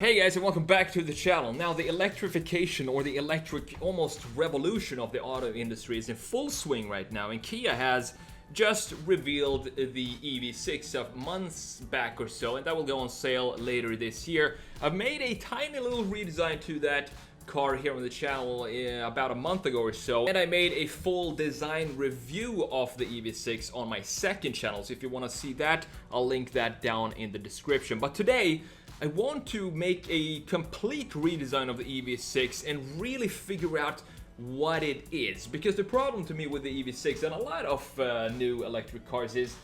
Hey guys, and welcome back to the channel. Now the electrification or the electric almost revolution of the auto industry is in full swing right now, and Kia has just revealed the EV6 of months back or so, and that will go on sale later this year. I've made a tiny little redesign to that car here on the channel about a month ago or so, and I made a full design review of the EV6 on my second channel, so if you want to see that, I'll link that down in the description. But today I want to make a complete redesign of the EV6 and really figure out what it is, because the problem to me with the EV6 and a lot of new electric cars is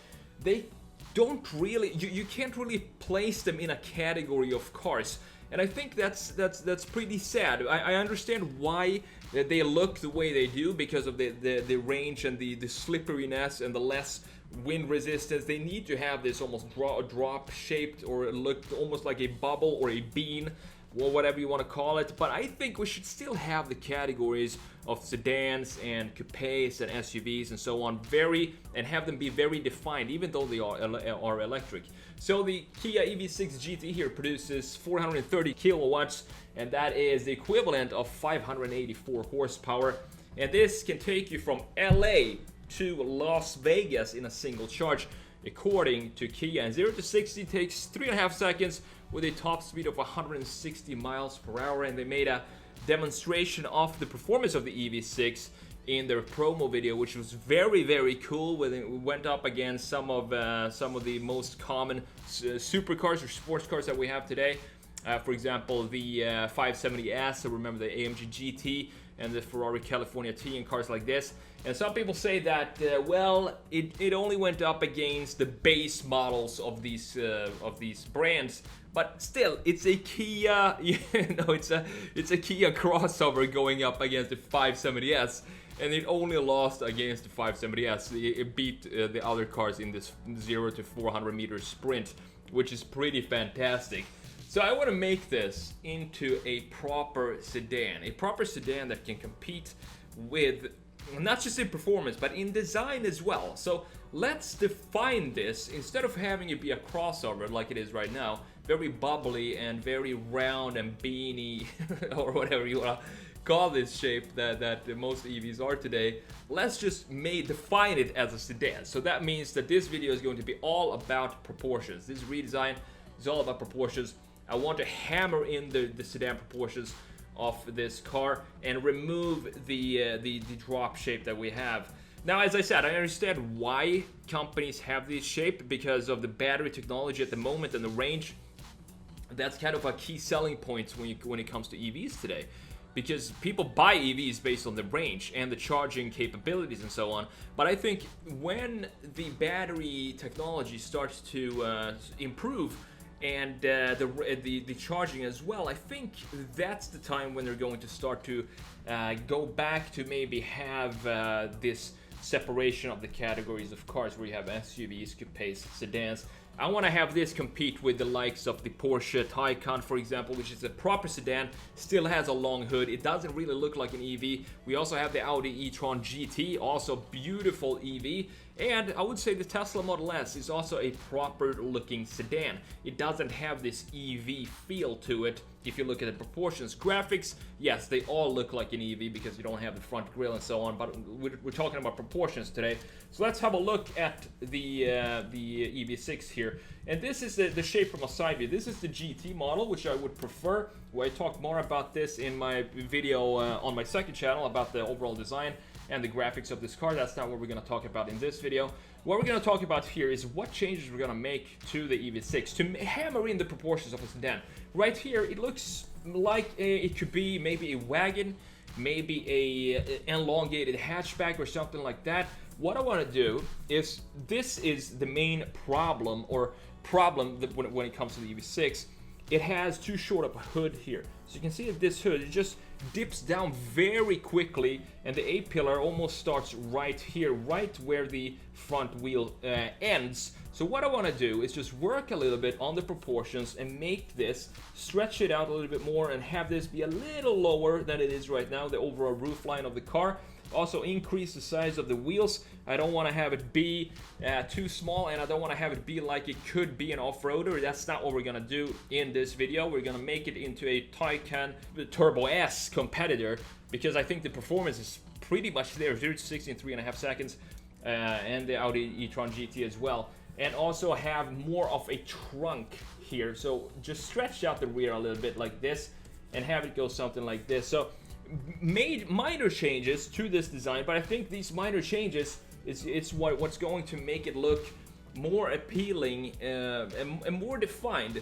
they don't really, you can't really place them in a category of cars, and I think that's pretty sad. I understand why they look the way they do because of the range and the slipperiness and the less wind resistance. They need to have this almost drop shaped, or look almost like a bubble or a bean, or whatever you want to call it. But I think we should still have the categories of sedans and coupes and SUVs and so on and have them be very defined, even though they are electric. So the Kia EV6 GT here produces 430 kilowatts, and that is the equivalent of 584 horsepower, and this can take you from LA to Las Vegas in a single charge, according to Kia. And 0 to 60 takes 3.5 seconds with a top speed of 160 miles per hour. And they made a demonstration of the performance of the EV6 in their promo video, which was very cool. When it went up against some of the most common supercars or sports cars that we have today. For example, the 570S, I remember the AMG GT and the Ferrari California T and cars like this. And some people say that, well, it only went up against the base models of these brands, but still, it's a Kia, it's a Kia crossover going up against the 570S, and it only lost against the 570S. It beat the other cars in this 0 to 400 meter sprint, which is pretty fantastic. So I want to make this into a proper sedan that can compete with, not just in performance, but in design as well. So let's define this, instead of having it be a crossover like it is right now, very bubbly and very round and beanie, or whatever you want to call this shape that most EVs are today. Let's just define it as a sedan. So that means that this video is going to be all about proportions. This redesign is all about proportions. I want to hammer in the sedan proportions of this car and remove the drop shape that we have. Now, as I said, I understand why companies have this shape, because of the battery technology at the moment and the range. That's kind of a key selling point when it comes to EVs today, because people buy EVs based on the range and the charging capabilities and so on. But I think when the battery technology starts to improve, and the charging as well, I think that's the time when they're going to start to go back to maybe have this separation of the categories of cars, where you have SUVs, coupes, sedans. I want to have this compete with the likes of the Porsche Taycan, for example, which is a proper sedan, still has a long hood. It doesn't really look like an EV. We also have the Audi e-tron GT, also beautiful EV. And I would say the Tesla Model S is also a proper looking sedan. It doesn't have this EV feel to it. If you look at the proportions, graphics, yes, they all look like an EV because you don't have the front grille and so on, but we're talking about proportions today. So let's have a look at the EV6 here. And this is the shape from a side view. This is the GT model, which I would prefer. Where I talk more about this in my video on my second channel about the overall design and the graphics of this car. That's not what we're going to talk about in this video. What we're going to talk about here is what changes we're going to make to the EV6 to hammer in the proportions of a sedan. Right here, it looks like it could be maybe a wagon, maybe a elongated hatchback or something like that. What I want to do is, this is the main problem when it comes to the EV6. It has too short of a hood here. So you can see that this hood, it just dips down very quickly, and the A-pillar almost starts right here, right where the front wheel ends. So what I want to do is just work a little bit on the proportions and make this, stretch it out a little bit more and have this be a little lower than it is right now, the overall roof line of the car. Also increase the size of the wheels. I don't want to have it be too small, and I don't want to have it be like it could be an off-roader. That's not what we're gonna do in this video. We're gonna make it into a Taycan Turbo S competitor, because I think the performance is pretty much there, 0 to 60 in 3.5 seconds, and the Audi e-tron GT as well. And also have more of a trunk here, so just stretch out the rear a little bit like this and have it go something like this. So made minor changes to this design, but I think these minor changes it's what's going to make it look more appealing and more defined,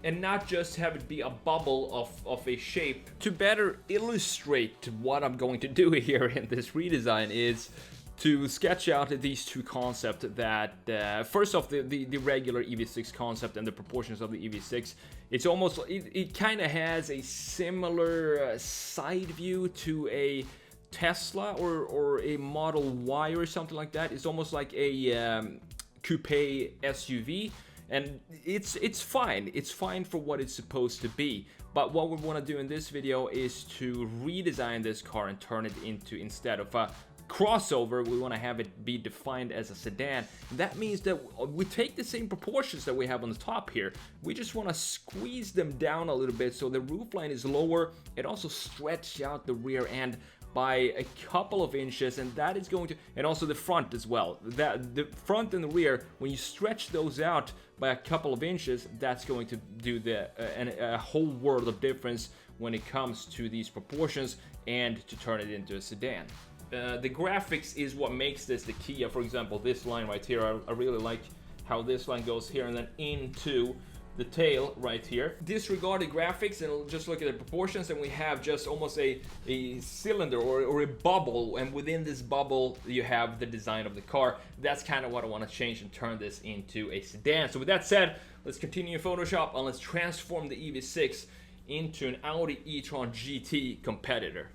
and not just have it be a bubble of a shape. To better illustrate what I'm going to do here in this redesign is to sketch out these two concepts that, first off, the regular EV6 concept and the proportions of the EV6. It's almost, it kind of has a similar side view to a Tesla or a Model Y or something like that. It's almost like a coupe SUV, and it's fine. It's fine for what it's supposed to be. But what we want to do in this video is to redesign this car and turn it into, instead of a crossover, we want to have it be defined as a sedan. That means that we take the same proportions that we have on the top here. We just want to squeeze them down a little bit so the roofline is lower. It also stretch out the rear end by a couple of inches, and that is going to, and also the front as well. That the front and the rear, when you stretch those out by a couple of inches, that's going to do a whole world of difference when it comes to these proportions and to turn it into a sedan. The graphics is what makes this the Kia. For example, this line right here, I really like how this line goes here and then into the tail right here. Disregard the graphics and just look at the proportions, and we have just almost a cylinder or a bubble, and within this bubble you have the design of the car. That's kind of what I want to change and turn this into a sedan. So with that said, let's continue in Photoshop and let's transform the EV6 into an Audi e-tron GT competitor.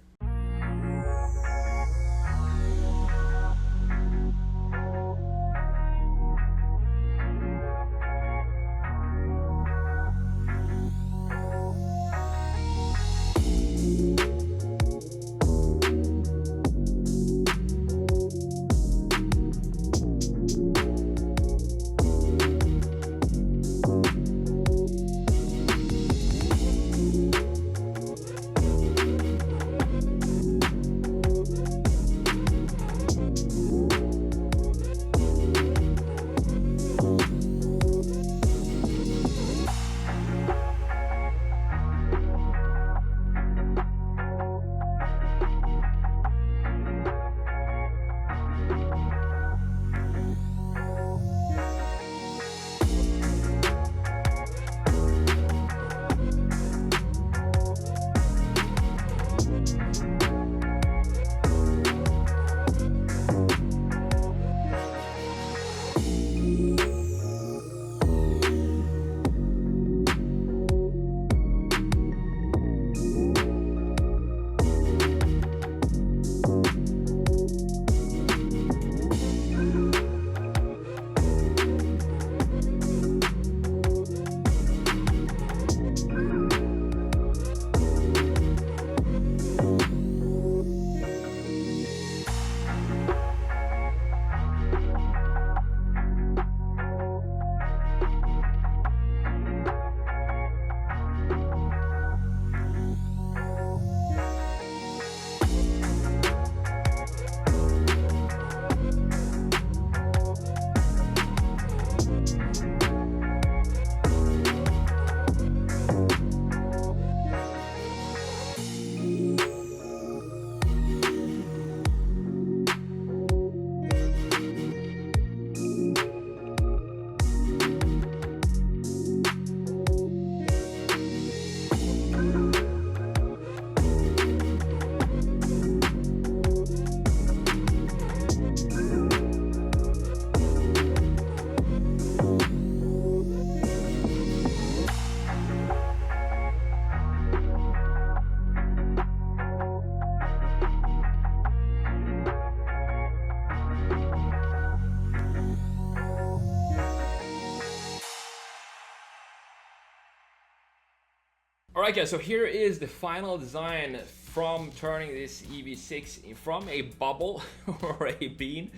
Alright guys, so here is the final design from turning this EV6 from a bubble or a bean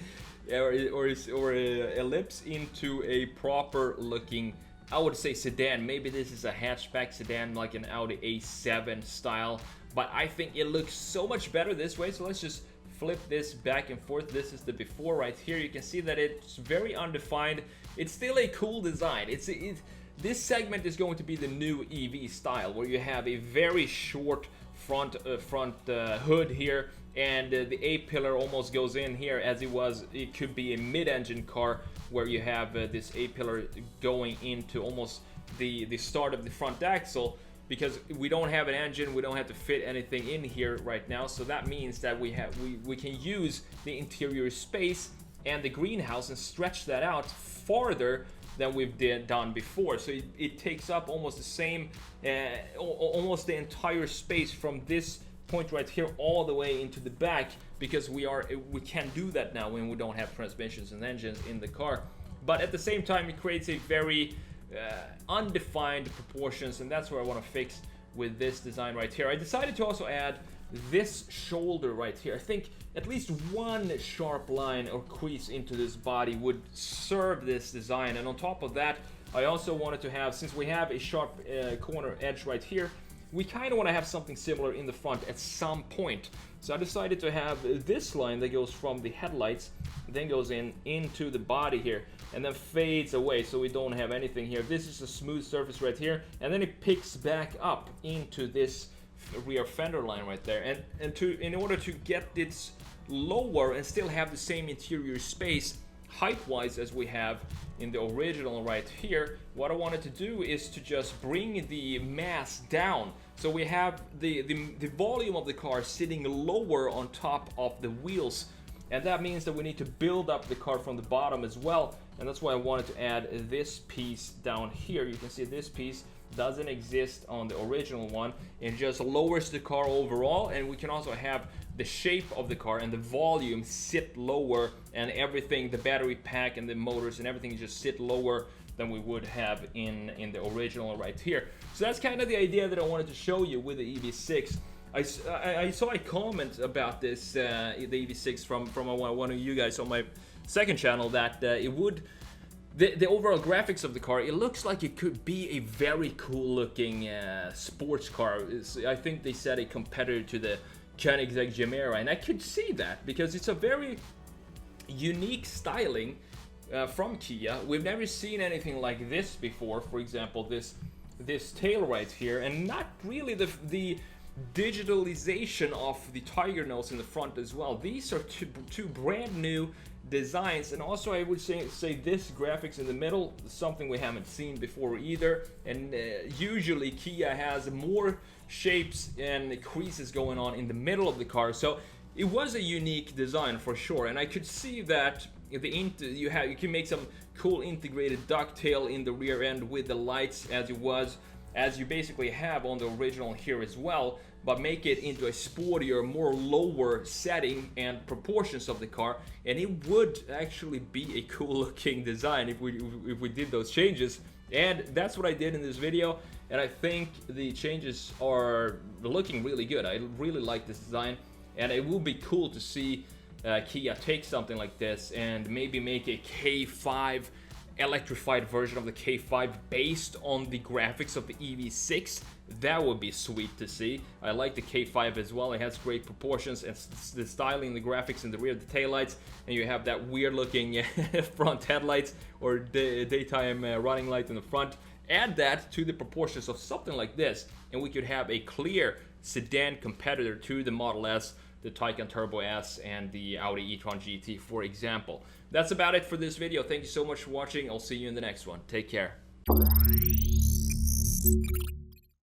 or a ellipse into a proper looking, I would say, sedan. Maybe this is a hatchback sedan like an Audi A7 style, but I think it looks so much better this way. So let's just flip this back and forth. This is the before right here. You can see that it's very undefined. It's still a cool design. This segment is going to be the new EV style, where you have a very short front hood here, and the A-pillar almost goes in here as it could be a mid-engine car, where you have this A-pillar going into almost the start of the front axle. Because we don't have an engine, we don't have to fit anything in here right now, so that means that we can use the interior space and the greenhouse and stretch that out farther than we've done before. So it takes up almost the same, almost the entire space from this point right here all the way into the back, because we can do that now when we don't have transmissions and engines in the car. But at the same time, it creates a very undefined proportions, and that's where I want to fix with this design right here. I decided to also add this shoulder right here. I think at least one sharp line or crease into this body would serve this design, and on top of that, I also wanted to have, since we have a sharp corner edge right here, we kind of want to have something similar in the front at some point. So I decided to have this line that goes from the headlights, then goes into the body here, and then fades away, so we don't have anything here. This is a smooth surface right here, and then it picks back up into this rear fender line right there. And in order to get this lower and still have the same interior space height-wise as we have in the original right here, what I wanted to do is to just bring the mass down. So we have the volume of the car sitting lower on top of the wheels, and that means that we need to build up the car from the bottom as well, and that's why I wanted to add this piece down here. You can see this piece doesn't exist on the original one. It just lowers the car overall, and we can also have the shape of the car and the volume sit lower, and everything, the battery pack and the motors and everything, just sit lower than we would have in the original right here. So that's kind of the idea that I wanted to show you with the EV6. I saw a comment about this, the EV6 from one of you guys on my second channel, that the overall graphics of the car, it looks like it could be a very cool looking sports car. I think they said a competitor to the Koenigsegg Gemera, and I could see that because it's a very unique styling from Kia. We've never seen anything like this before. For example, this tail right here, and not really the digitalization of the tiger nose in the front as well. These are two brand new designs, and also I would say this graphics in the middle, something we haven't seen before either. And usually Kia has more shapes and creases going on in the middle of the car, so it was a unique design for sure. And I could see that you can make some cool integrated ducktail in the rear end with the lights as you basically have on the original here as well, but make it into a sportier, more lower setting and proportions of the car, and it would actually be a cool looking design if we did those changes. And that's what I did in this video, and I think the changes are looking really good. I really like this design, and it will be cool to see Kia take something like this and maybe make a K5 electrified version of the K5 based on the graphics of the EV6. That would be sweet to see. I like the K5 as well. It has great proportions, and the styling, the graphics in the rear, the taillights, and you have that weird looking front headlights or daytime running light in the front. Add that to the proportions of something like this, and we could have a clear sedan competitor to the Model S, the Taycan Turbo S, and the Audi e-tron GT, for example. That's about it for this video. Thank you so much for watching. I'll see you in the next one. Take care.